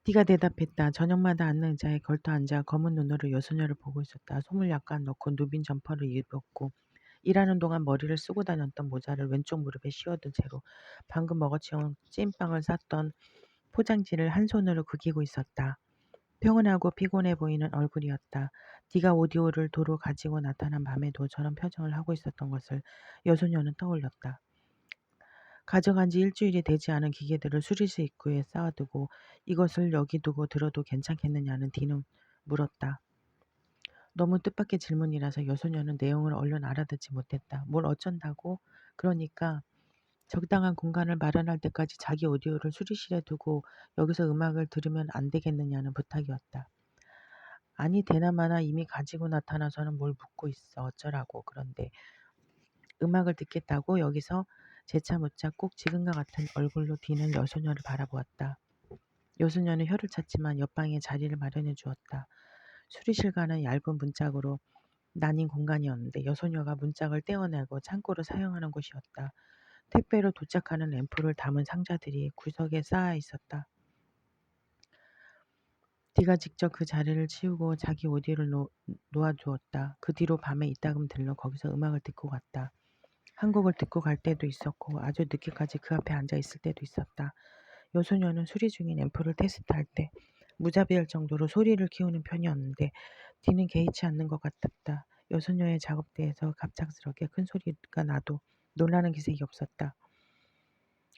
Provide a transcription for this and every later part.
네가 대답했다. 저녁마다 앉는 의자에 걸터 앉아 검은 눈으로 여소녀를 보고 있었다. 솜을 약간 넣고 누빈 점퍼를 입었고 일하는 동안 머리를 쓰고 다녔던 모자를 왼쪽 무릎에 씌워둔 채로 방금 먹어치운 찐빵을 쌌던 포장지를 한 손으로 긁히고 있었다. 평온하고 피곤해 보이는 얼굴이었다. 네가 오디오를 도로 가지고 나타난 밤에도 저런 표정을 하고 있었던 것을 여소녀는 떠올렸다. 가져간 지 일주일이 되지 않은 기계들을 수리실 입구에 쌓아두고 이것을 여기 두고 들어도 괜찮겠느냐는 디는 물었다. 너무 뜻밖의 질문이라서 여소녀는 내용을 얼른 알아듣지 못했다. 뭘 어쩐다고? 그러니까 적당한 공간을 마련할 때까지 자기 오디오를 수리실에 두고 여기서 음악을 들으면 안 되겠느냐는 부탁이었다. 아니 되나마나 이미 가지고 나타나서는 뭘 묻고 있어 어쩌라고. 그런데 음악을 듣겠다고 여기서 재차 묻자 꼭 지금과 같은 얼굴로 디는 여소녀를 바라보았다. 여소녀는 혀를 찼지만 옆방에 자리를 마련해 주었다. 수리실과는 얇은 문짝으로 나뉜 공간이었는데 여소녀가 문짝을 떼어내고 창고로 사용하는 곳이었다. 택배로 도착하는 앰플을 담은 상자들이 구석에 쌓아 있었다. 디가 직접 그 자리를 치우고 자기 오디오를 놓아주었다. 그 뒤로 밤에 이따금 들러 거기서 음악을 듣고 갔다. 한 곡을 듣고 갈 때도 있었고 아주 늦게까지 그 앞에 앉아 있을 때도 있었다. 여소녀는 수리 중인 앰프를 테스트할 때 무자비할 정도로 소리를 키우는 편이었는데 디는 개의치 않는 것 같았다. 여소녀의 작업대에서 갑작스럽게 큰 소리가 나도 놀라는 기색이 없었다.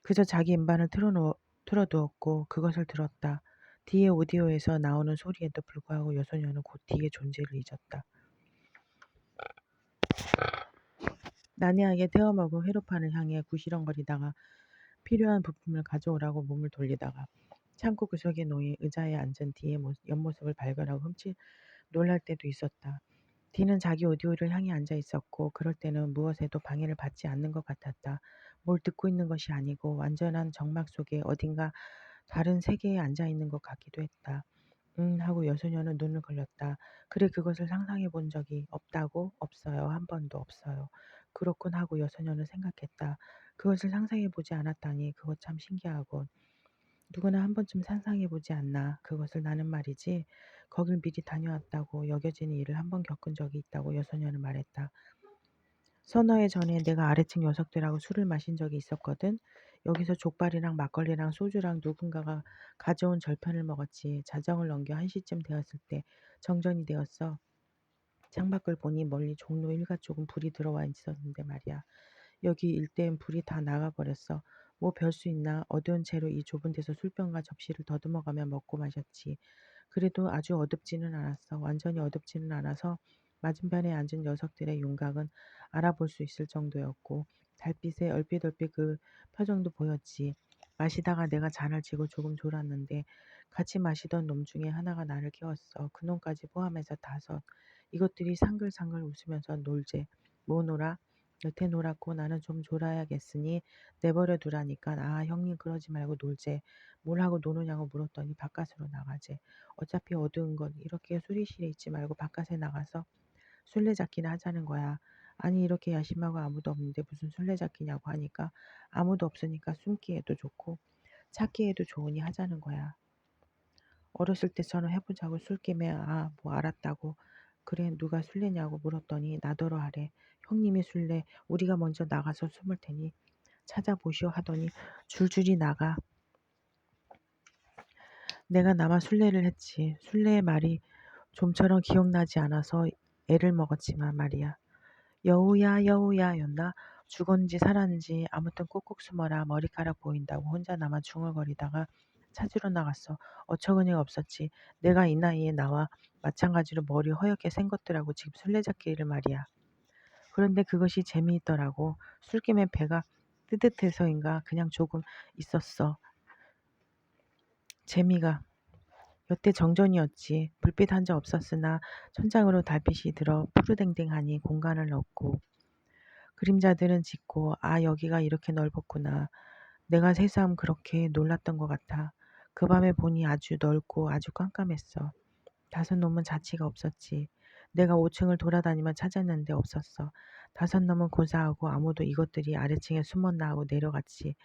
그저 자기 음반을 틀어두었고 그것을 들었다. 디의 오디오에서 나오는 소리에도 불구하고 여소녀는 곧 디의 존재를 잊었다. 난해하게 태워먹은 회로판을 향해 구시렁거리다가 필요한 부품을 가져오라고 몸을 돌리다가 창고 구석에 놓인 의자에 앉은 디의 옆모습을 발견하고 흠칫 놀랄 때도 있었다. 디는 자기 오디오를 향해 앉아 있었고 그럴 때는 무엇에도 방해를 받지 않는 것 같았다. 뭘 듣고 있는 것이 아니고 완전한 정막 속에 어딘가 다른 세계에 앉아 있는 것 같기도 했다. 하고 여소녀는 눈을 걸렸다. 그래 그것을 상상해 본 적이 없다고? 없어요. 한 번도 없어요. 그렇군 하고 여소녀는 생각했다. 그것을 상상해 보지 않았다니 그것 참 신기하군. 누구나 한 번쯤 상상해 보지 않나. 그것을 나는 말이지. 거길 미리 다녀왔다고 여겨지는 일을 한 번 겪은 적이 있다고 여소녀는 말했다. 서너 해 전에 내가 아래층 녀석들하고 술을 마신 적이 있었거든. 여기서 족발이랑 막걸리랑 소주랑 누군가가 가져온 절편을 먹었지. 자정을 넘겨 1시쯤 되었을 때 정전이 되었어. 창밖을 보니 멀리 종로 일가 쪽은 불이 들어와 있었는데 말이야. 여기 일대엔 불이 다 나가버렸어. 뭐 별 수 있나. 어두운 채로 이 좁은 데서 술병과 접시를 더듬어가며 먹고 마셨지. 그래도 아주 어둡지는 않았어. 완전히 어둡지는 않아서 맞은편에 앉은 녀석들의 윤곽은 알아볼 수 있을 정도였고 달빛에 얼핏얼핏 그 표정도 보였지. 마시다가 내가 잔을 쥐고 조금 졸았는데 같이 마시던 놈 중에 하나가 나를 깨웠어. 그놈까지 포함해서 5. 이것들이 상글상글 웃으면서 놀재. 뭐 놀아? 여태 놀았고 나는 좀 졸아야겠으니 내버려 두라니까. 아 형님 그러지 말고 놀재. 뭘 하고 노느냐고 물었더니 바깥으로 나가재. 어차피 어두운 건 이렇게 수리실에 있지 말고 바깥에 나가서 술래잡기나 하자는 거야. 아니 이렇게 야심하고 아무도 없는데 무슨 술래잡기냐고 하니까 아무도 없으니까 숨기에도 좋고 찾기에도 좋으니 하자는 거야. 어렸을 때처럼 해보자고 술김에 아 뭐 알았다고. 그래 누가 술래냐고 물었더니 나더러 하래. 형님이 술래. 우리가 먼저 나가서 숨을 테니 찾아보시오 하더니 줄줄이 나가. 내가 나만 술래를 했지. 술래의 말이 좀처럼 기억나지 않아서 애를 먹었지만 말이야. 여우야 여우야 였나? 죽었는지 살았는지 아무튼 꼭꼭 숨어라. 머리카락 보인다고 혼자 나만 중얼거리다가 찾으러 나갔어. 어처구니가 없었지. 내가 이 나이에 나와 마찬가지로 머리 허옇게 생 것들하고 지금 술래잡기를 말이야. 그런데 그것이 재미있더라고. 술김에 배가 뜨뜻해서인가 그냥 조금 있었어. 재미가. 여태 정전이었지. 불빛 한 점 없었으나 천장으로 달빛이 들어 푸르댕댕하니 공간을 넣고 그림자들은 짙고 아 여기가 이렇게 넓었구나. 내가 새삼 그렇게 놀랐던 것 같아. 그 밤에 보니 아주 넓고 아주 깜깜했어. 5놈은 자취가 없었지. 내가 5층을 돌아다니며 찾았는데 없었어. 5놈은 고사하고 아무도 이것들이 아래층에 숨었나 하고 내려갔지.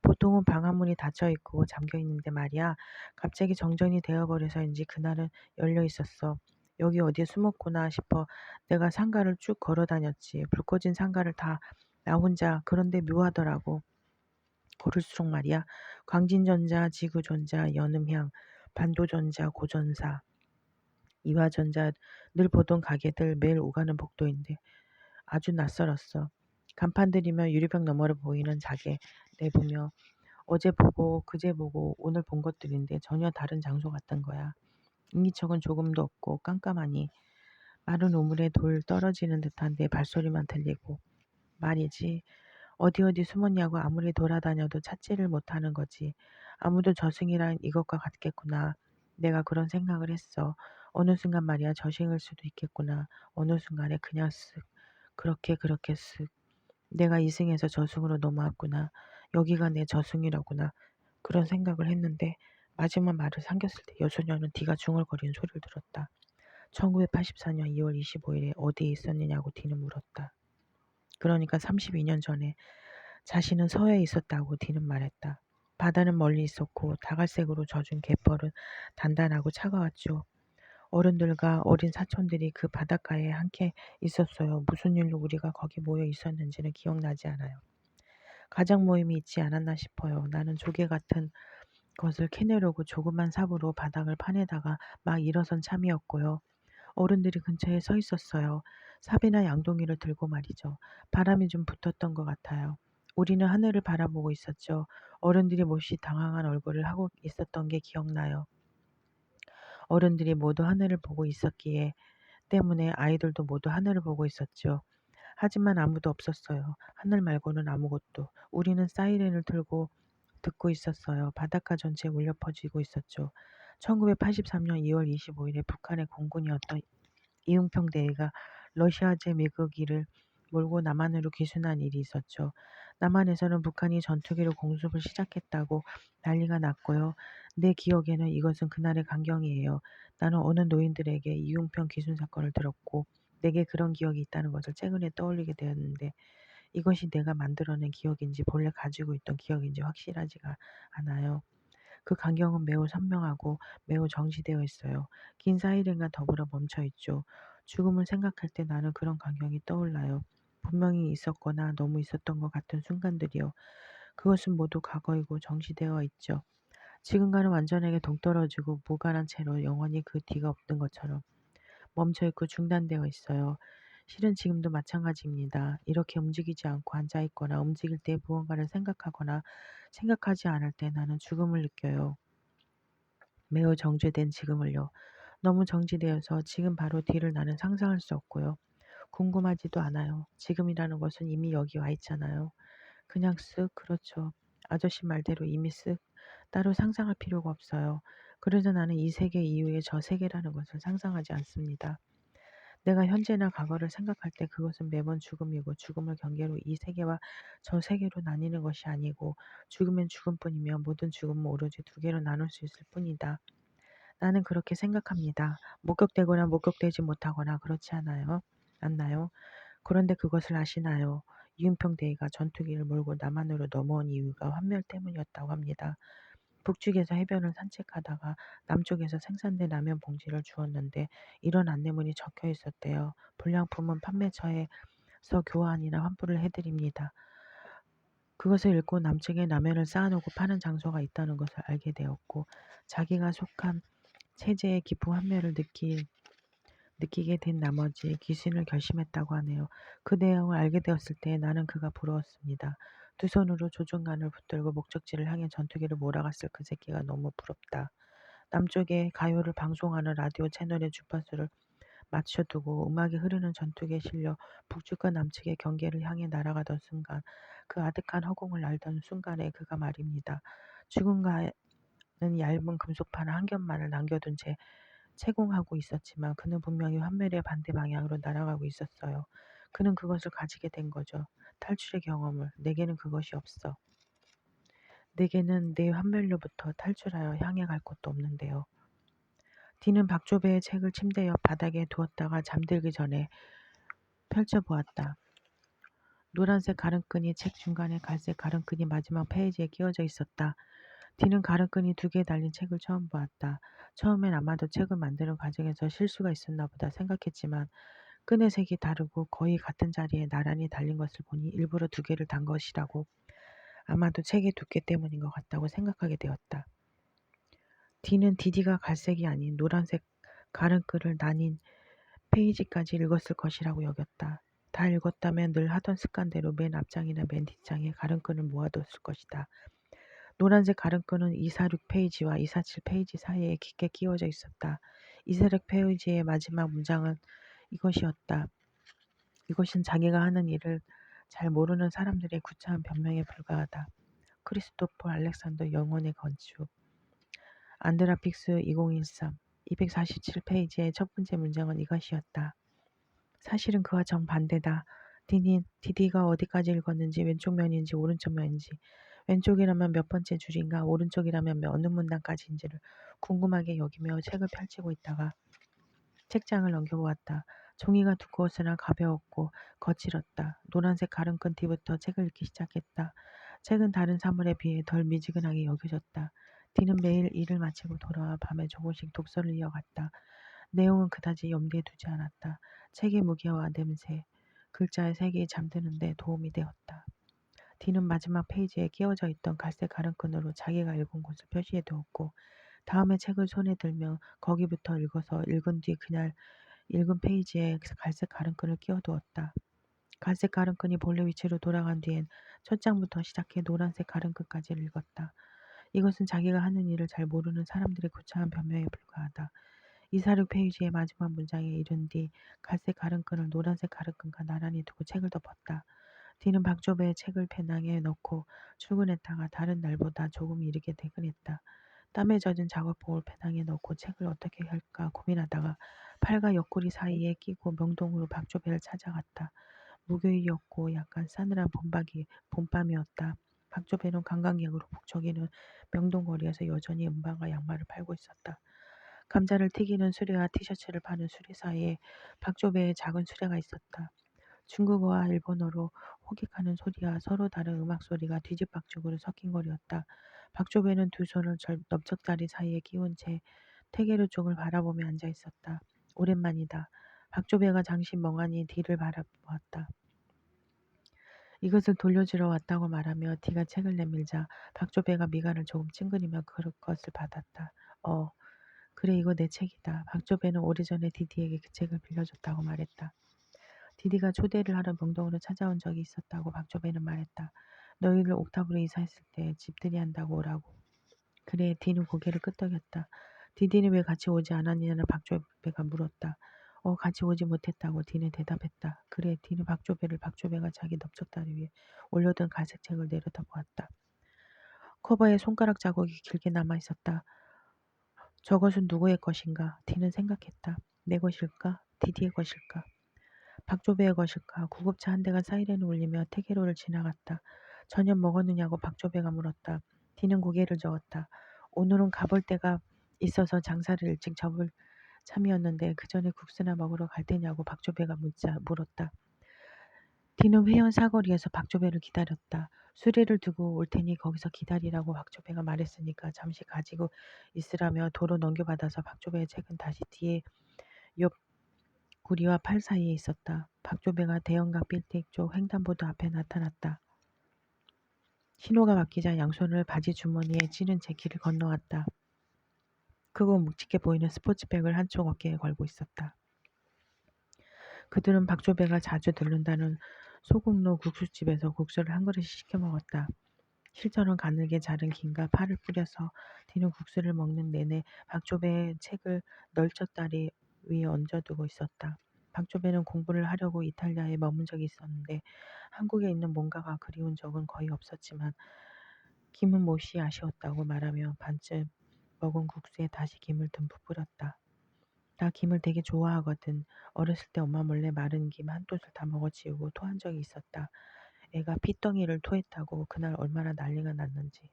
보통은 방화문이 닫혀 있고 잠겨 있는데 말이야. 갑자기 정전이 되어버려서인지 그날은 열려 있었어. 여기 어디에 숨었구나 싶어 내가 상가를 쭉 걸어 다녔지. 불 꺼진 상가를 다 나 혼자. 그런데 묘하더라고. 걸을수록 말이야. 광진전자, 지구전자, 연음향, 반도전자, 고전사, 이화전자, 늘 보던 가게들 매일 오가는 복도인데 아주 낯설었어. 간판들이며 유리병 너머로 보이는 자개 내보며 어제 보고 그제 보고 오늘 본 것들인데 전혀 다른 장소 같던 거야. 인기척은 조금도 없고 깜깜하니 마른 우물에 돌 떨어지는 듯한 내 발소리만 들리고 말이지 어디 어디 숨었냐고 아무리 돌아다녀도 찾지를 못하는 거지. 아무도 저승이란 이것과 같겠구나. 내가 그런 생각을 했어. 어느 순간 말이야 저승일 수도 있겠구나. 어느 순간에 그냥 쓱 그렇게 쓱 내가 이승에서 저승으로 넘어왔구나. 여기가 내 저승이라구나. 그런 생각을 했는데 마지막 말을 삼켰을 때 여소녀는 뒤가 중얼거리는 소리를 들었다. 1984년 2월 25일에 어디에 있었느냐고 뒤는 물었다. 그러니까 32년 전에 자신은 서해에 있었다고 뒤는 말했다. 바다는 멀리 있었고 다갈색으로 젖은 갯벌은 단단하고 차가웠죠. 어른들과 어린 사촌들이 그 바닷가에 함께 있었어요. 무슨 일로 우리가 거기 모여 있었는지는 기억나지 않아요. 가족 모임이 있지 않았나 싶어요. 나는 조개 같은 것을 캐내려고 조그만 삽으로 바닥을 파내다가 막 일어선 참이었고요. 어른들이 근처에 서 있었어요. 삽이나 양동이를 들고 말이죠. 바람이 좀 붙었던 것 같아요. 우리는 하늘을 바라보고 있었죠. 어른들이 몹시 당황한 얼굴을 하고 있었던 게 기억나요. 어른들이 모두 하늘을 보고 있었기에 때문에 아이들도 모두 하늘을 보고 있었죠. 하지만 아무도 없었어요. 하늘 말고는 아무것도. 우리는 사이렌을 들고 듣고 있었어요. 바닷가 전체에 울려 퍼지고 있었죠. 1983년 2월 25일에 북한의 공군이었던 이응평 대위가 러시아제 미국기를 몰고 남한으로 귀순한 일이 있었죠. 남한에서는 북한이 전투기로 공습을 시작했다고 난리가 났고요. 내 기억에는 이것은 그날의 광경이에요. 나는 어느 노인들에게 이응평 귀순 사건을 들었고 내게 그런 기억이 있다는 것을 최근에 떠올리게 되었는데 이것이 내가 만들어낸 기억인지 본래 가지고 있던 기억인지 확실하지가 않아요. 그 광경은 매우 선명하고 매우 정지되어 있어요. 긴 사이렌과 더불어 멈춰 있죠. 죽음을 생각할 때 나는 그런 광경이 떠올라요. 분명히 있었거나 너무 있었던 것 같은 순간들이요. 그것은 모두 과거이고 정지되어 있죠. 지금과는 완전하게 동떨어지고 무관한 채로 영원히 그 뒤가 없는 것처럼 멈춰있고 중단되어 있어요. 실은 지금도 마찬가지입니다. 이렇게 움직이지 않고 앉아있거나 움직일 때 무언가를 생각하거나 생각하지 않을 때 나는 죽음을 느껴요. 매우 정제된 지금을요. 너무 정지되어서 지금 바로 뒤를 나는 상상할 수 없고요. 궁금하지도 않아요. 지금이라는 것은 이미 여기 와 있잖아요. 그냥 쓱 그렇죠. 아저씨 말대로 이미 쓱 따로 상상할 필요가 없어요. 그래서 나는 이 세계 이후에 저 세계라는 것을 상상하지 않습니다. 내가 현재나 과거를 생각할 때 그것은 매번 죽음이고 죽음을 경계로 이 세계와 저 세계로 나뉘는 것이 아니고 죽으면 죽음뿐이며 모든 죽음은 오로지 두 개로 나눌 수 있을 뿐이다. 나는 그렇게 생각합니다. 목격되거나 목격되지 못하거나 그렇지 않나요? 그런데 그것을 아시나요? 이은평 대위가 전투기를 몰고 남한으로 넘어온 이유가 환멸 때문이었다고 합니다. 북쪽에서 해변을 산책하다가 남쪽에서 생산된 라면 봉지를 주었는데 이런 안내문이 적혀 있었대요. 불량품은 판매처에서 교환이나 환불을 해드립니다. 그것을 읽고 남쪽에 라면을 쌓아놓고 파는 장소가 있다는 것을 알게 되었고 자기가 속한 체제의 깊은 환멸을 느끼게 된 나머지 귀순을 결심했다고 하네요. 그 내용을 알게 되었을 때 나는 그가 부러웠습니다. 두 손으로 조종간을 붙들고 목적지를 향해 전투기를 몰아갔을 그 새끼가 너무 부럽다. 남쪽에 가요를 방송하는 라디오 채널의 주파수를 맞춰두고 음악이 흐르는 전투기에 실려 북측과 남측의 경계를 향해 날아가던 순간 그 아득한 허공을 날던 순간에 그가 말입니다. 죽음과는 얇은 금속판 한 겹만을 남겨둔 채 채공하고 있었지만 그는 분명히 환멸의 반대 방향으로 날아가고 있었어요. 그는 그것을 가지게 된 거죠. 탈출의 경험을. 내게는 그것이 없어. 내게는 내 환멸로부터 탈출하여 향해 갈 곳도 없는데요. 디는 박조배의 책을 침대 옆 바닥에 두었다가 잠들기 전에 펼쳐보았다. 노란색 가른끈이 책 중간에 갈색 가른끈이 마지막 페이지에 끼워져 있었다. 디는 가른끈이 2개 달린 책을 처음 보았다. 처음엔 아마도 책을 만드는 과정에서 실수가 있었나 보다 생각했지만 끈의 색이 다르고 거의 같은 자리에 나란히 달린 것을 보니 일부러 2개를 단 것이라고 아마도 책의 두께 때문인 것 같다고 생각하게 되었다. 디는 디디가 갈색이 아닌 노란색 가른끈을 나뉜 페이지까지 읽었을 것이라고 여겼다. 다 읽었다면 늘 하던 습관대로 맨 앞장이나 맨 뒷장에 가른끈을 모아뒀을 것이다. 노란색 가른끈은 246 페이지와 247 페이지 사이에 깊게 끼워져 있었다. 246 페이지의 마지막 문장은 이것이었다. 이것은 자기가 하는 일을 잘 모르는 사람들의 구차한 변명에 불과하다. 크리스토퍼 알렉산더 영혼의 건축. 안드라픽스 2013 247 페이지의 첫 번째 문장은 이것이었다. 사실은 그와 정반대다. 디디가 어디까지 읽었는지, 왼쪽 면인지 오른쪽 면인지, 왼쪽이라면 몇 번째 줄인가, 오른쪽이라면 어느 문단까지인지를 궁금하게 여기며 책을 펼치고 있다가 책장을 넘겨보았다. 종이가 두꺼웠으나 가벼웠고 거칠었다. 노란색 가른끈 뒤부터 책을 읽기 시작했다. 책은 다른 사물에 비해 덜 미지근하게 여겨졌다. 디는 매일 일을 마치고 돌아와 밤에 조금씩 독서를 이어갔다. 내용은 그다지 염두에 두지 않았다. 책의 무게와 냄새, 글자의 색이 잠드는 데 도움이 되었다. 디는 마지막 페이지에 끼워져 있던 갈색 가른끈으로 자기가 읽은 곳을 표시해 두었고 다음에 책을 손에 들며 거기부터 읽어서 읽은 뒤 그날 읽은 페이지에 갈색 가른끈을 끼워두었다. 갈색 가른끈이 본래 위치로 돌아간 뒤엔 첫 장부터 시작해 노란색 가른끈까지 읽었다. 이것은 자기가 하는 일을 잘 모르는 사람들의 구차한 변명에 불과하다. 246 페이지의 마지막 문장에 이른 뒤 갈색 가른끈을 노란색 가른끈과 나란히 두고 책을 덮었다. 디는 박조배의 책을 배낭에 넣고 출근했다가 다른 날보다 조금 이르게 퇴근했다. 땀에 젖은 작업복을 배낭에 넣고 책을 어떻게 할까 고민하다가 팔과 옆구리 사이에 끼고 명동으로 박조배를 찾아갔다. 무교이였고 약간 싸늘한 봄밤이었다. 박조배는 관광객으로 북적이는 명동거리에서 여전히 음반과 양말을 팔고 있었다. 감자를 튀기는 수레와 티셔츠를 파는 수레 사이에 박조배의 작은 수레가 있었다. 중국어와 일본어로 호객하는 소리와 서로 다른 음악 소리가 뒤집박죽으로 섞인 거리였다. 박조배는 두 손을 넓적다리 사이에 끼운 채 태계루 쪽을 바라보며 앉아 있었다. 오랜만이다. 박조배가 잠시 멍하니 뒤를 바라보았다. 이것을 돌려주러 왔다고 말하며 디가 책을 내밀자 박조배가 미간을 조금 찡그리며 그것을 받았다. 그래 이거 내 책이다. 박조배는 오래전에 디디에게 그 책을 빌려줬다고 말했다. 디디가 초대를 하러 명동으로 찾아온 적이 있었다고 박조배는 말했다. 너희들 옥탑으로 이사했을 때 집들이 한다고 오라고. 그래 디는 고개를 끄덕였다. 디디는 왜 같이 오지 않았느냐는 박조배가 물었다. 같이 오지 못했다고 디는 대답했다. 그래 디는 박조배가 자기 넓적다리 위에 올려둔 갈색 책을 내려다보았다. 커버에 손가락 자국이 길게 남아있었다. 저것은 누구의 것인가? 디는 생각했다. 내 것일까? 디디의 것일까? 박조배의 것일까? 구급차 한 대가 사이렌을 울리며 태계로를 지나갔다. 저녁 먹었느냐고 박조배가 물었다. 디는 고개를 저었다. 오늘은 가볼 데가 있어서 장사를 일찍 접을 참이었는데 그 전에 국수나 먹으러 갈 테냐고 박조배가 물었다. 디는 회원 사거리에서 박조배를 기다렸다. 수레를 두고 올 테니 거기서 기다리라고 박조배가 말했으니까 잠시 가지고 있으라며 도로 넘겨받아서 박조배의 책은 다시 뒤에 옆구리와 팔 사이에 있었다. 박조배가 대형각 빌딩 쪽 횡단보도 앞에 나타났다. 신호가 바뀌자 양손을 바지 주머니에 찌른 채 길을 건너왔다. 크고 묵직해 보이는 스포츠백을 한쪽 어깨에 걸고 있었다. 그들은 박조배가 자주 들른다는 소국로 국수집에서 국수를 한 그릇씩 시켜 먹었다. 실처럼 가늘게 자른 김과 파를 뿌려서 디는 국수를 먹는 내내 박조배의 책을 널쩍다리 위에 얹어두고 있었다. 박조배는 공부를 하려고 이탈리아에 머문 적이 있었는데 한국에 있는 뭔가가 그리운 적은 거의 없었지만 김은 몹시 아쉬웠다고 말하며 반쯤 먹은 국수에 다시 김을 듬뿍 뿌렸다. 나 김을 되게 좋아하거든. 어렸을 때 엄마 몰래 마른 김 한 돛을 다 먹어치우고 토한 적이 있었다. 애가 피덩이를 토했다고 그날 얼마나 난리가 났는지.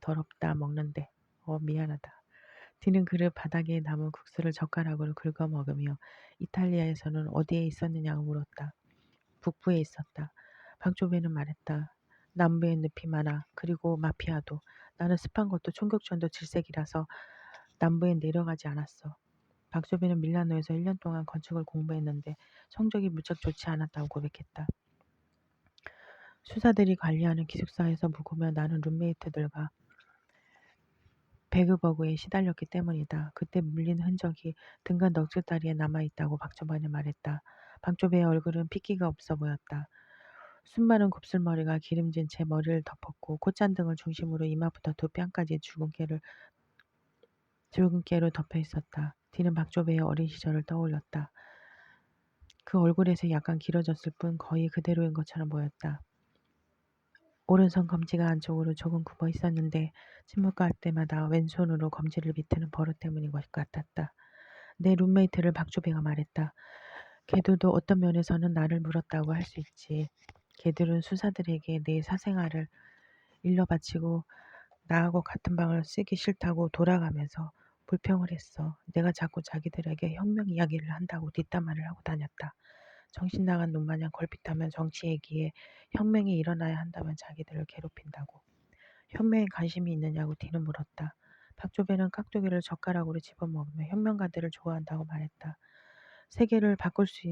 더럽다 먹는데. 미안하다. 디는 그릇 바닥에 남은 국수를 젓가락으로 긁어 먹으며 이탈리아에서는 어디에 있었느냐고 물었다. 북부에 있었다. 박조배는 말했다. 남부엔 늪이 많아. 그리고 마피아도. 나는 습한 것도 총격전도 질색이라서 남부에 내려가지 않았어. 박조배는 밀라노에서 1년 동안 건축을 공부했는데 성적이 무척 좋지 않았다고 고백했다. 수사들이 관리하는 기숙사에서 묵으며 나는 룸메이트들과 배그버그에 시달렸기 때문이다. 그때 물린 흔적이 등간 넋을다리에 남아있다고 박조배는 말했다. 박조배의 얼굴은 핏기가 없어 보였다. 순마른 곱슬머리가 기름진 채 머리를 덮었고 콧잔등을 중심으로 이마부터 두 뺨까지 붉은깨로 덮여 있었다. 디는 박조배의 어린 시절을 떠올렸다. 그 얼굴에서 약간 길어졌을 뿐 거의 그대로인 것처럼 보였다. 오른손 검지가 안쪽으로 조금 굽어 있었는데 침묵할 때마다 왼손으로 검지를 비트는 버릇 때문인 것 같았다. 내 룸메이트를 박조배가 말했다. 걔들도 어떤 면에서는 나를 물었다고 할 수 있지. 걔들은 수사들에게 내 사생활을 일러바치고 나하고 같은 방을 쓰기 싫다고 돌아가면서 불평을 했어. 내가 자꾸 자기들에게 혁명 이야기를 한다고 뒷담화를 하고 다녔다. 정신 나간 놈마냥 걸핏하면 정치 얘기에 혁명이 일어나야 한다면 자기들을 괴롭힌다고. 혁명에 관심이 있느냐고 디는 물었다. 박조배는 깍두기를 젓가락으로 집어먹으며 혁명가들을 좋아한다고 말했다. 세계를 바꿀 수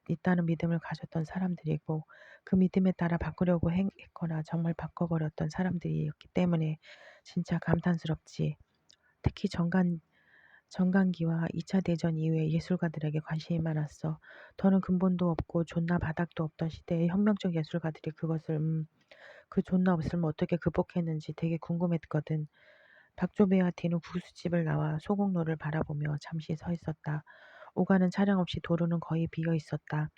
있다는 믿음을 가졌던 사람들이고 그 믿음에 따라 바꾸려고 했거나 정말 바꿔버렸던 사람들이었기 때문에 진짜 감탄스럽지. 특히 정강기와 2차 대전 이후에 예술가들에게 관심이 많았어. 더는 근본도 없고 존나 바닥도 없던 시대의 혁명적 예술가들이 그 존나 없으면 어떻게 극복했는지 되게 궁금했거든. 박조배와 디는 국수집을 나와 소곡로를 바라보며 잠시 서 있었다. 오가는 차량 없이 도로는 거의 비어 있었다.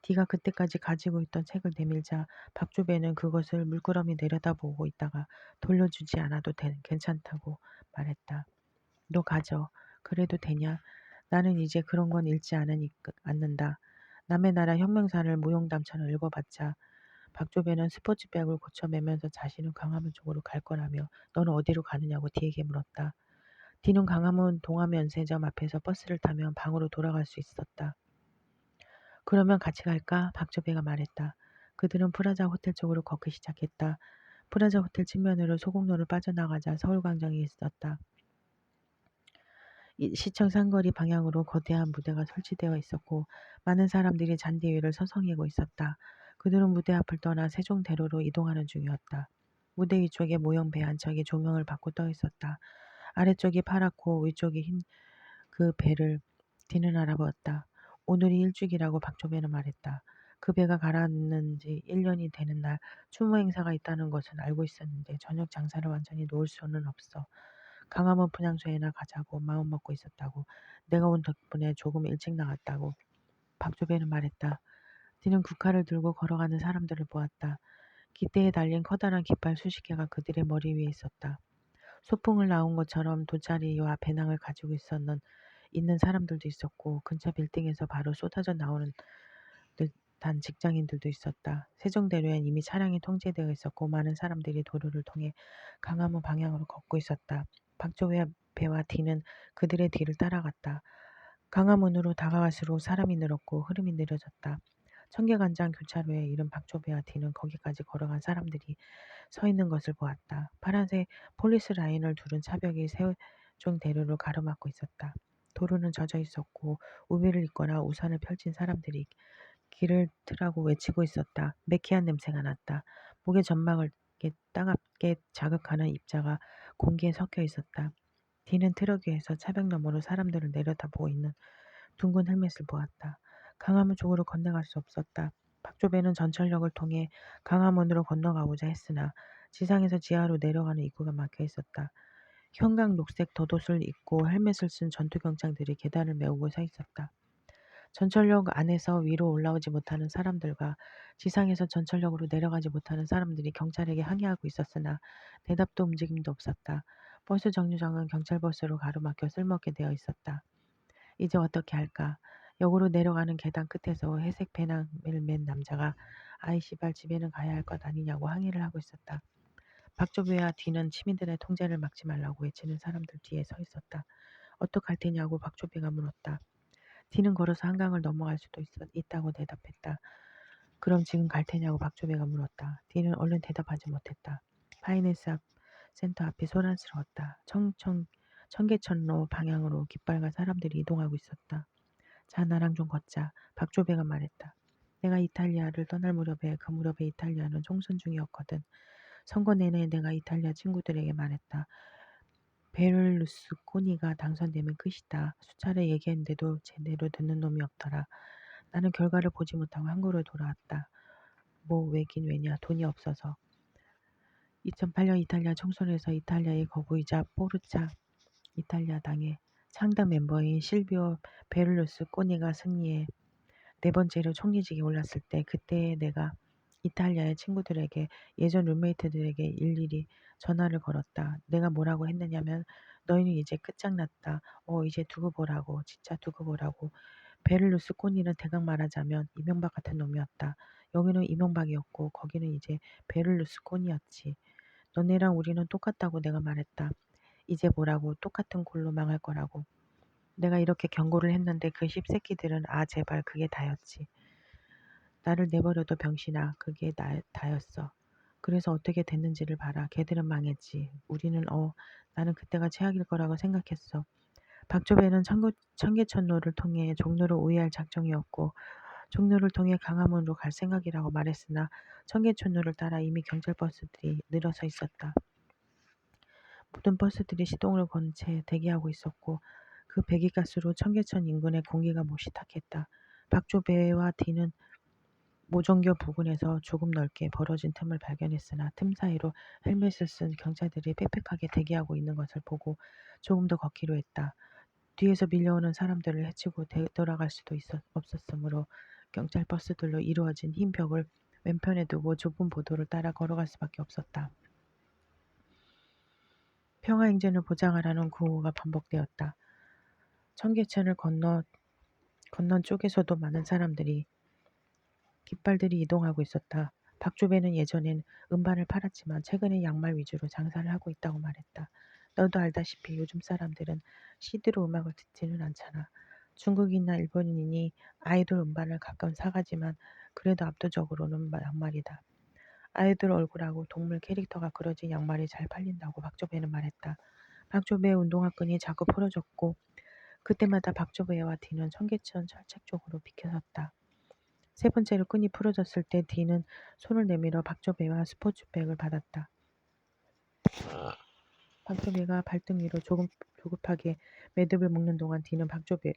디가 그때까지 가지고 있던 책을 내밀자 박조배는 그것을 물끄러미 내려다보고 있다가 돌려주지 않아도 괜찮다고 말했다. 너 가져. 그래도 되냐? 나는 이제 그런 건 읽지 않는다. 남의 나라 혁명사를 무용담처럼 읽어봤자 박조배는 스포츠백을 고쳐매면서 자신은 광화문 쪽으로 갈 거라며 너는 어디로 가느냐고 디에게 물었다. 디는 광화문 동화면세점 앞에서 버스를 타면 방으로 돌아갈 수 있었다. 그러면 같이 갈까? 박조배가 말했다. 그들은 프라자 호텔 쪽으로 걷기 시작했다. 프라자 호텔 측면으로 소곡로를 빠져나가자 서울광장이 있었다. 시청 상거리 방향으로 거대한 무대가 설치되어 있었고 많은 사람들이 잔디 위를 서성이고 있었다. 그들은 무대 앞을 떠나 세종대로로 이동하는 중이었다. 무대 위쪽에 모형배 한 척이 조명을 받고 떠 있었다. 아래쪽이 파랗고 위쪽이 흰 그 배를 디는 알아보았다. 오늘이 일주기라고 박조배는 말했다. 그 배가 가라앉는 지 1년이 되는 날 추모 행사가 있다는 것은 알고 있었는데 저녁 장사를 완전히 놓을 수는 없어. 강화문 분향소에나 가자고 마음먹고 있었다고. 내가 온 덕분에 조금 일찍 나갔다고. 박조배는 말했다. 디는 국화를 들고 걸어가는 사람들을 보았다. 기대에 달린 커다란 깃발 수십 개가 그들의 머리 위에 있었다. 소풍을 나온 것처럼 돗자리와 배낭을 가지고 있는 사람들도 있었고 근처 빌딩에서 바로 쏟아져 나오는 듯한 직장인들도 있었다. 세종대로엔 이미 차량이 통제되어 있었고 많은 사람들이 도로를 통해 강화문 방향으로 걷고 있었다. 박조배와 디는 그들의 뒤를 따라갔다. 강화문으로 다가갈수록 사람이 늘었고 흐름이 느려졌다. 청계관장 교차로에 이른 박조배와 디는 거기까지 걸어간 사람들이 서 있는 것을 보았다. 파란색 폴리스 라인을 두른 차벽이 세종대로를 가로막고 있었다. 도로는 젖어 있었고 우비를 입거나 우산을 펼친 사람들이 길을 트라고 외치고 있었다. 매캐한 냄새가 났다. 목의 점막을 따갑게 자극하는 입자가 공기에 섞여 있었다. 디는 트럭 위에서 차벽 너머로 사람들을 내려다보고 있는 둥근 헬멧을 보았다. 강화문 쪽으로 건너갈 수 없었다. 박조배는 전철역을 통해 강화문으로 건너가고자 했으나 지상에서 지하로 내려가는 입구가 막혀 있었다. 형광 녹색 덧옷을 입고 헬멧을 쓴 전투경장들이 계단을 메우고 서 있었다. 전철역 안에서 위로 올라오지 못하는 사람들과 지상에서 전철역으로 내려가지 못하는 사람들이 경찰에게 항의하고 있었으나 대답도 움직임도 없었다. 버스 정류장은 경찰버스로 가로막혀 쓸먹게 되어 있었다. 이제 어떻게 할까? 역으로 내려가는 계단 끝에서 회색 배낭을 맨 남자가 아이 씨발 집에는 가야 할 것 아니냐고 항의를 하고 있었다. 박조배와 뒤는 시민들의 통제를 막지 말라고 외치는 사람들 뒤에 서 있었다. 어떡할 테냐고 박조배가 물었다. 뒤는 걸어서 한강을 넘어갈 수도 있다고 대답했다. 그럼 지금 갈 테냐고 박조배가 물었다. 디는 얼른 대답하지 못했다. 파이낸스 센터 앞이 소란스러웠다. 청계천로 방향으로 깃발과 사람들이 이동하고 있었다. 자, 나랑 좀 걷자. 박조배가 말했다. 내가 이탈리아를 떠날 무렵에 그 무렵에 이탈리아는 총선 중이었거든. 선거 내내 내가 이탈리아 친구들에게 말했다. 베를루스코니가 당선되면 끝이다. 수차례 얘기했는데도 제대로 듣는 놈이 없더라. 나는 결과를 보지 못하고 한국으로 돌아왔다. 뭐 왜긴 왜냐, 돈이 없어서. 2008년 이탈리아 총선에서 이탈리아의 거구이자 포르자 이탈리아당의 창당 멤버인 실비오 베를루스코니가 승리해 네 번째로 총리직에 올랐을 때, 그때 내가 이탈리아의 친구들에게, 예전 룸메이트들에게 일일이 전화를 걸었다. 내가 뭐라고 했느냐면, 너희는 이제 끝장났다. 이제 두고 보라고. 진짜 두고 보라고. 베를루스코니는 대강 말하자면 이명박 같은 놈이었다. 여기는 이명박이었고 거기는 이제 베를루스코니였지. 너네랑 우리는 똑같다고 내가 말했다. 이제 뭐라고, 똑같은 골로 망할 거라고. 내가 이렇게 경고를 했는데 그 씹새끼들은 제발 그게 다였지. 나를 내버려둬 병신아. 그게 다였어. 그래서 어떻게 됐는지를 봐라. 걔들은 망했지. 우리는 나는 그때가 최악일 거라고 생각했어. 박조배는 청계천로를 통해 종로를 우회할 작정이었고 종로를 통해 강화문으로 갈 생각이라고 말했으나 청계천로를 따라 이미 경찰버스들이 늘어서 있었다. 모든 버스들이 시동을 건 채 대기하고 있었고 그 배기가스로 청계천 인근의 공기가 몹시 탁했다. 박조배와 디는 모종교 부근에서 조금 넓게 벌어진 틈을 발견했으나 틈 사이로 헬멧을 쓴 경찰들이 빽빽하게 대기하고 있는 것을 보고 조금 더 걷기로 했다. 뒤에서 밀려오는 사람들을 헤치고 되돌아갈 수도 없었으므로 경찰 버스들로 이루어진 흰 벽을 왼편에 두고 좁은 보도를 따라 걸어갈 수밖에 없었다. 평화행진을 보장하라는 구호가 반복되었다. 청계천을 건넌 쪽에서도 많은 사람들이, 깃발들이 이동하고 있었다. 박조배는 예전엔 음반을 팔았지만 최근에 양말 위주로 장사를 하고 있다고 말했다. 너도 알다시피 요즘 사람들은 CD로 음악을 듣지는 않잖아. 중국인이나 일본인이 아이돌 음반을 가끔 사가지만 그래도 압도적으로는 양말이다. 아이돌 얼굴하고 동물 캐릭터가 그려진 양말이 잘 팔린다고 박조배는 말했다. 박조배의 운동화끈이 자꾸 풀어졌고 그때마다 박조배와 디는 청계천 철책 쪽으로 비켜섰다. 세 번째로 끈이 풀어졌을 때 디는 손을 내밀어 박조배와 스포츠백을 받았다. 박조배가 발등 위로 조급하게 매듭을 묶는 동안 디는 박조배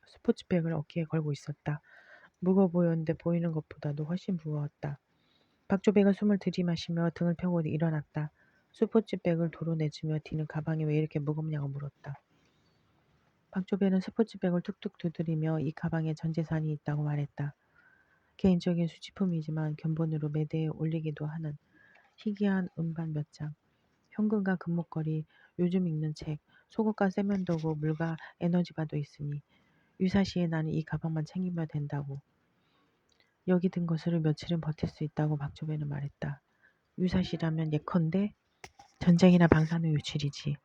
스포츠백을 어깨에 걸고 있었다. 무거워 보였는데 보이는 것보다도 훨씬 무거웠다. 박조배가 숨을 들이마시며 등을 펴고 일어났다. 스포츠백을 도로 내주며 디는 가방이 왜 이렇게 무겁냐고 물었다. 박조배는 스포츠백을 툭툭 두드리며 이 가방에 전 재산이 있다고 말했다. 개인적인 수집품이지만 견본으로 매대에 올리기도 하는 희귀한 음반 몇 장, 현금과 금목걸이, 요즘 읽는 책, 속옷과 세면도구, 물과 에너지바도 있으니 유사시에 나는 이 가방만 챙기면 된다고. 여기 든 것으로 며칠은 버틸 수 있다고 박조배는 말했다. 유사시라면 예컨대 전쟁이나 방사능 유출이지.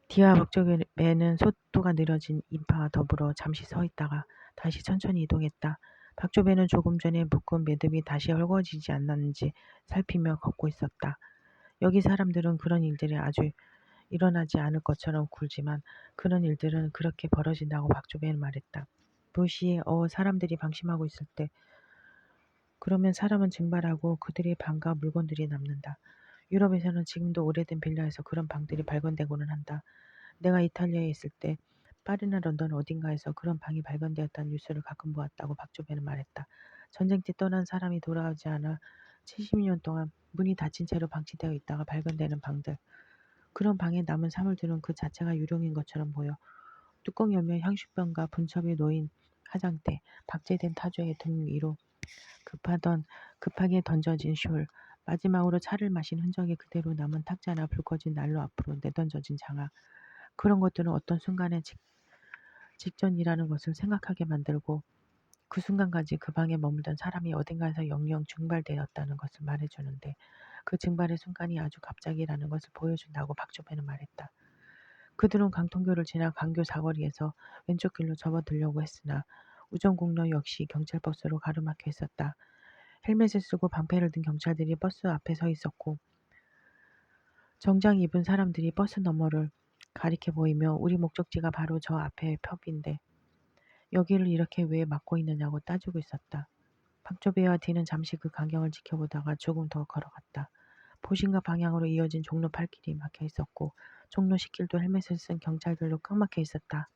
디와 박조배는 속도가 느려진 인파와 더불어 잠시 서 있다가 다시 천천히 이동했다. 박조배는 조금 전에 묶은 매듭이 다시 헐거워지지 않았는지 살피며 걷고 있었다. 여기 사람들은 그런 일들이 아주 일어나지 않을 것처럼 굴지만 그런 일들은 그렇게 벌어진다고 박조배는 말했다. 무시에 사람들이 방심하고 있을 때 그러면 사람은 증발하고 그들의 방과 물건들이 남는다. 유럽에서는 지금도 오래된 빌라에서 그런 방들이 발견되고는 한다. 내가 이탈리아에 있을 때 파리나 런던 어딘가에서 그런 방이 발견되었다는 뉴스를 가끔 보았다고 박조배는 말했다. 전쟁 때 떠난 사람이 돌아오지 않아 70년 동안 문이 닫힌 채로 방치되어 있다가 발견되는 방들. 그런 방에 남은 사물들은 그 자체가 유령인 것처럼 보여. 뚜껑 열면 향수병과 분첩이 놓인 화장대, 박제된 타조의 등 위로 급하게 던져진 숄, 마지막으로 차를 마신 흔적이 그대로 남은 탁자나 불 꺼진 난로 앞으로 내던져진 장화. 그런 것들은 어떤 순간에 직전이라는 것을 생각하게 만들고 그 순간까지 그 방에 머물던 사람이 어딘가에서 영영 증발되었다는 것을 말해주는데 그 증발의 순간이 아주 갑자기라는 것을 보여준다고 박조배는 말했다. 그들은 강통교를 지나 강교 사거리에서 왼쪽 길로 접어들려고 했으나 우정국로 역시 경찰버스로 가로막혀 있었다. 헬멧을 쓰고 방패를 든 경찰들이 버스 앞에 서 있었고 정장 입은 사람들이 버스 너머를 가리켜 보이며 우리 목적지가 바로 저 앞에 펍인데 여기를 이렇게 왜 막고 있느냐고 따지고 있었다. 박조배와 디는 잠시 그 광경을 지켜보다가 조금 더 걸어갔다. 보신각 방향으로 이어진 종로 팔길이 막혀 있었고 종로 씩길도 헬멧을 쓴 경찰들로 꽉 막혀 있었다.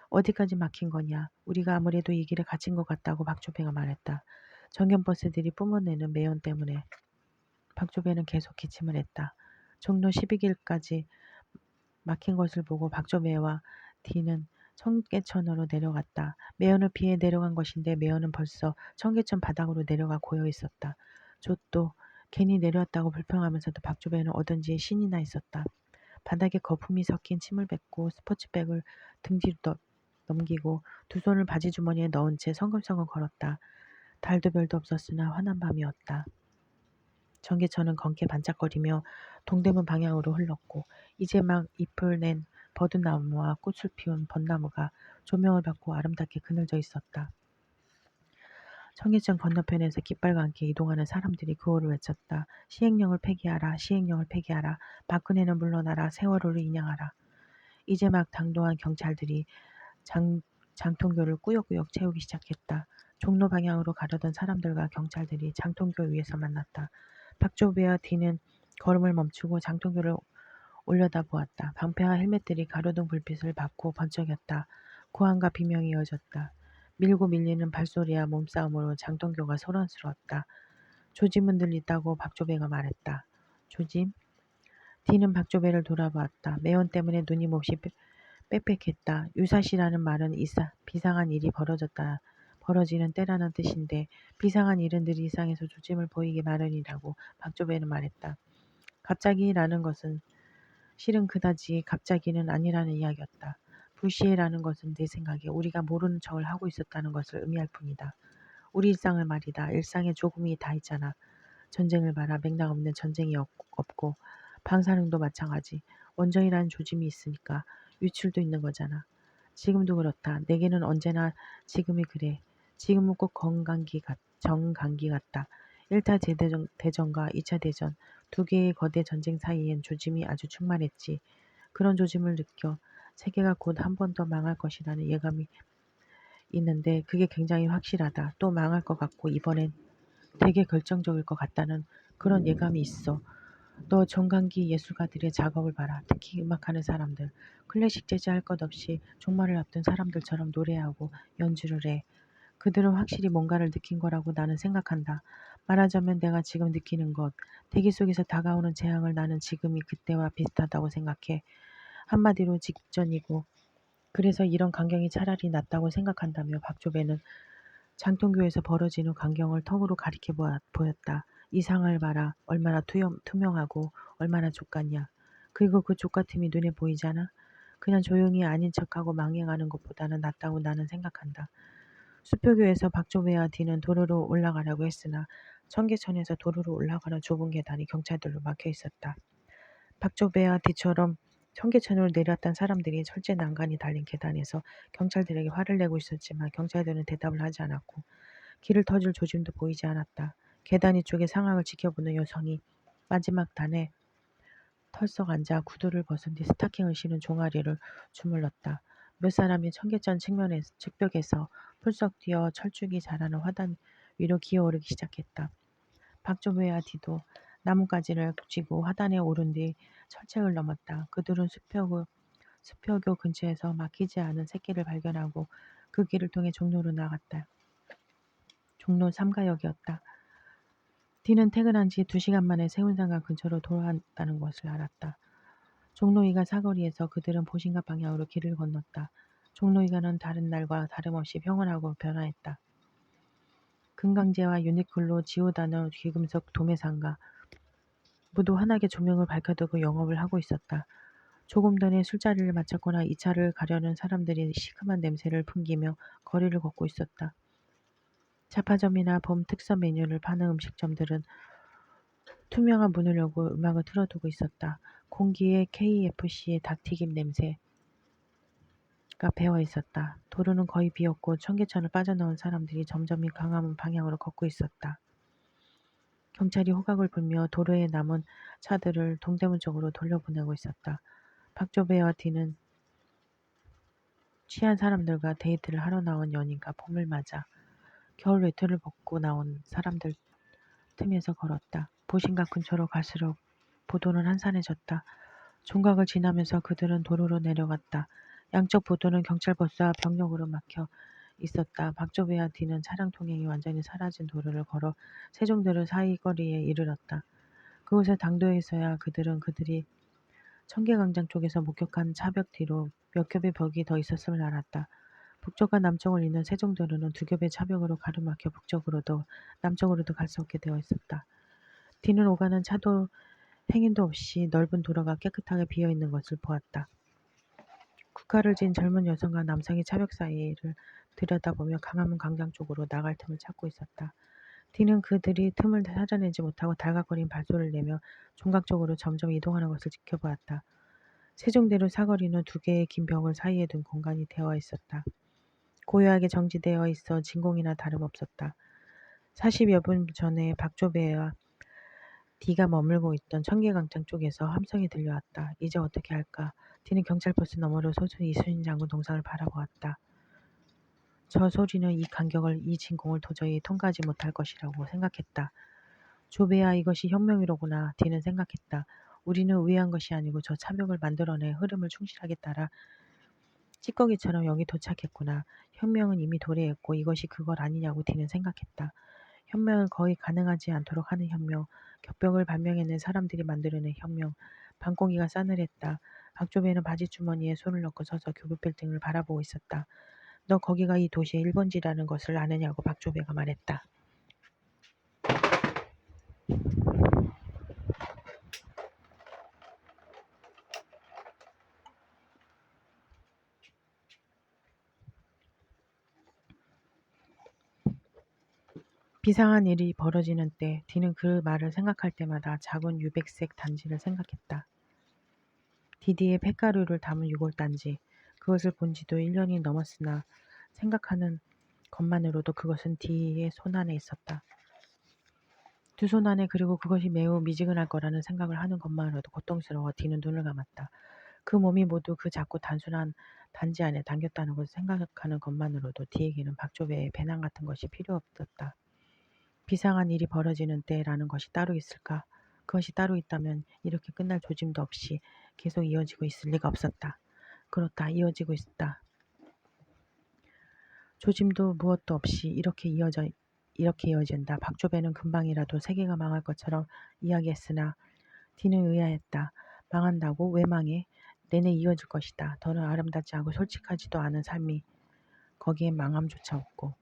어디까지 막힌 거냐? 우리가 아무래도 이 길에 갇힌 것 같다고 박조배가 말했다. 정견버스들이 뿜어내는 매연 때문에 박조배는 계속 기침을 했다. 종로 12길까지 막힌 것을 보고 박조배와 디는 청계천으로 내려갔다. 매연을 피해 내려간 것인데 매연은 벌써 청계천 바닥으로 내려가 고여 있었다. 조 또 괜히 내려왔다고 불평하면서도 박조배는 어딘지 신이 나 있었다. 바닥에 거품이 섞인 침을 뱉고 스포츠백을 등 뒤로 넘기고 두 손을 바지 주머니에 넣은 채 성금성금 걸었다. 달도 별도 없었으나 환한 밤이었다. 전기천은 검게 반짝거리며 동대문 방향으로 흘렀고 이제 막 잎을 낸 버드나무와 꽃을 피운 벚나무가 조명을 받고 아름답게 그늘져 있었다. 청계천 건너편에서 깃발과 함께 이동하는 사람들이 구호를 외쳤다. 시행령을 폐기하라. 시행령을 폐기하라. 박근혜는 물러나라. 세월호를 인양하라. 이제 막 당도한 경찰들이 장통교를 꾸역꾸역 채우기 시작했다. 종로 방향으로 가려던 사람들과 경찰들이 장통교 위에서 만났다. 박조배와 디는 걸음을 멈추고 장통교를 올려다보았다. 방패와 헬멧들이 가로등 불빛을 받고 번쩍였다. 고함과 비명이 이어졌다. 밀고 밀리는 발소리와 몸싸움으로 장통교가 소란스러웠다. 조짐은 들린다고 박조배가 말했다. 조짐? 디는 박조배를 돌아보았다. 매연 때문에 눈이 몹시 빽빽했다. 유사시라는 말은 비상한 일이 벌어지는 때라는 뜻인데 비상한 일은 늘 일상에서 조짐을 보이기 마련이라고 박조배는 말했다. 갑자기라는 것은 실은 그다지 갑자기는 아니라는 이야기였다. 불시에라는 것은 내 생각에 우리가 모르는 척을 하고 있었다는 것을 의미할 뿐이다. 우리 일상을 말이다. 일상에 조금이 다 있잖아. 전쟁을 봐라. 맥락 없는 전쟁이 없고 방사능도 마찬가지. 원전이라는 조짐이 있으니까 유출도 있는 거잖아. 지금도 그렇다. 내게는 언제나 지금이 그래. 지금은 꼭 정강기 같다. 1차 대전과 2차 대전 두 개의 거대 전쟁 사이엔 조짐이 아주 충만했지. 그런 조짐을 느껴 세계가 곧 한 번 더 망할 것이라는 예감이 있는데 그게 굉장히 확실하다. 또 망할 것 같고 이번엔 되게 결정적일 것 같다는 그런 예감이 있어. 너 정강기 예술가들의 작업을 봐라. 특히 음악하는 사람들. 클래식 재즈 할 것 없이 종말을 앞둔 사람들처럼 노래하고 연주를 해. 그들은 확실히 뭔가를 느낀 거라고 나는 생각한다. 말하자면 내가 지금 느끼는 것, 대기 속에서 다가오는 재앙을 나는 지금이 그때와 비슷하다고 생각해. 한마디로 직전이고 그래서 이런 광경이 차라리 낫다고 생각한다며 박조배는 장통교에서 벌어지는 광경을 턱으로 가리켜 보였다. 이상을 봐라. 얼마나 투명하고 얼마나 족같냐. 그리고 그 족같음이 눈에 보이잖아. 그냥 조용히 아닌 척하고 망해가는 것보다는 낫다고 나는 생각한다. 수표교에서 박조배와 디는 도로로 올라가려고 했으나 청계천에서 도로로 올라가는 좁은 계단이 경찰들로 막혀 있었다. 박조배와 디처럼 청계천으로 내려왔던 사람들이 철제 난간이 달린 계단에서 경찰들에게 화를 내고 있었지만 경찰들은 대답을 하지 않았고 길을 터줄 조짐도 보이지 않았다. 계단 위쪽의 상황을 지켜보는 여성이 마지막 단에 털썩 앉아 구두를 벗은 뒤 스타킹을 신은 종아리를 주물렀다. 몇 사람이 청계천 측벽에서 풀썩 뛰어 철쭉이 자라는 화단 위로 기어오르기 시작했다. 박조배와 디도 나뭇가지를 쥐고 화단에 오른 뒤 철책을 넘었다. 그들은 수표교 근처에서 막히지 않은 새길을 발견하고 그 길을 통해 종로로 나갔다. 종로 3가역이었다. 디는 퇴근한 지 2시간 만에 세운상가 근처로 돌아왔다는 것을 알았다. 종로 2가 사거리에서 그들은 보신각 방향으로 길을 건넜다. 종로 2가는 다른 날과 다름없이 평온하고 변화했다. 금강제와 유니클로, 지오다노, 귀금속, 도매상가 모두 환하게 조명을 밝혀두고 영업을 하고 있었다. 조금 전에 술자리를 마쳤거나 2차를 가려는 사람들이 시큼한 냄새를 풍기며 거리를 걷고 있었다. 잡화점이나 봄 특선 메뉴를 파는 음식점들은 투명한 문을 열고 음악을 틀어두고 있었다. 공기에 KFC의 닭튀김 냄새, 배어 있었다. 도로는 거의 비었고 청계천을 빠져나온 사람들이 점점 이 광화문 방향으로 걷고 있었다. 경찰이 호각을 불며 도로에 남은 차들을 동대문 쪽으로 돌려보내고 있었다. 박조배와 디는 취한 사람들과 데이트를 하러 나온 연인과 봄을 맞아 겨울 외투를 벗고 나온 사람들 틈에서 걸었다. 보신각 근처로 갈수록 보도는 한산해졌다. 종각을 지나면서 그들은 도로로 내려갔다. 양쪽 보도는 경찰버스와 병력으로 막혀 있었다. 박조배와 디는 차량 통행이 완전히 사라진 도로를 걸어 세종대로 사이거리에 이르렀다. 그곳의 당도에서야 그들이 청계광장 쪽에서 목격한 차벽 뒤로 몇 겹의 벽이 더 있었음을 알았다. 북쪽과 남쪽을 잇는 세종도로는 두 겹의 차벽으로 가로막혀 북쪽으로도 남쪽으로도 갈 수 없게 되어 있었다. 뒤는 오가는 차도 행인도 없이 넓은 도로가 깨끗하게 비어있는 것을 보았다. 국화를 진 젊은 여성과 남성이 차벽 사이를 들여다보며 광화문 광장 쪽으로 나갈 틈을 찾고 있었다. 뒤는 그들이 틈을 찾아내지 못하고 달각거리는 발소리를 내며 종각 쪽으로 점점 이동하는 것을 지켜보았다. 세종대로 사거리는 두 개의 긴 벽을 사이에 둔 공간이 되어 있었다. 고요하게 정지되어 있어 진공이나 다름없었다. 40여 분 전에 박조배와 디가 머물고 있던 청계광장 쪽에서 함성이 들려왔다. 이제 어떻게 할까? 디는 경찰버스 너머로 솟은 이순신 장군 동상을 바라보았다. 저 소리는 이 간격을, 이 진공을 도저히 통과하지 못할 것이라고 생각했다. 조배야, 이것이 혁명이로구나. 디는 생각했다. 우리는 우회한 것이 아니고 저 차벽을 만들어내 흐름을 충실하게 따라 찌꺼기처럼 여기 도착했구나. 혁명은 이미 도래했고 이것이 그걸 아니냐고 디는 생각했다. 혁명은 거의 가능하지 않도록 하는 혁명, 격벽을 발명해낸 사람들이 만들어낸 혁명. 밤공기가 싸늘했다. 박조배는 바지주머니에 손을 넣고 서서 교부 빌딩을 바라보고 있었다. 너 거기가 이 도시의 1번지라는 것을 아느냐고 박조배가 말했다. 비상한 일이 벌어지는 때 디는 그 말을 생각할 때마다 작은 유백색 단지를 생각했다. 디디의 폐가루를 담은 유골단지. 그것을 본 지도 1년이 넘었으나 생각하는 것만으로도 그것은 디의 손 안에 있었다. 두 손 안에 그리고 그것이 매우 미지근할 거라는 생각을 하는 것만으로도 고통스러워 디는 눈을 감았다. 그 몸이 모두 그 작고 단순한 단지 안에 담겼다는 것을 생각하는 것만으로도 디에게는 박조배의 배낭 같은 것이 필요 없었다. 비상한 일이 벌어지는 때라는 것이 따로 있을까? 그것이 따로 있다면 이렇게 끝날 조짐도 없이 계속 이어지고 있을 리가 없었다. 그렇다. 이어지고 있다. 조짐도 무엇도 없이 이렇게 이어진다. 박조배는 금방이라도 세계가 망할 것처럼 이야기했으나 디는 의아했다. 망한다고? 왜 망해? 내내 이어질 것이다. 더는 아름답지 않고 솔직하지도 않은 삶이 거기에 망함조차 없고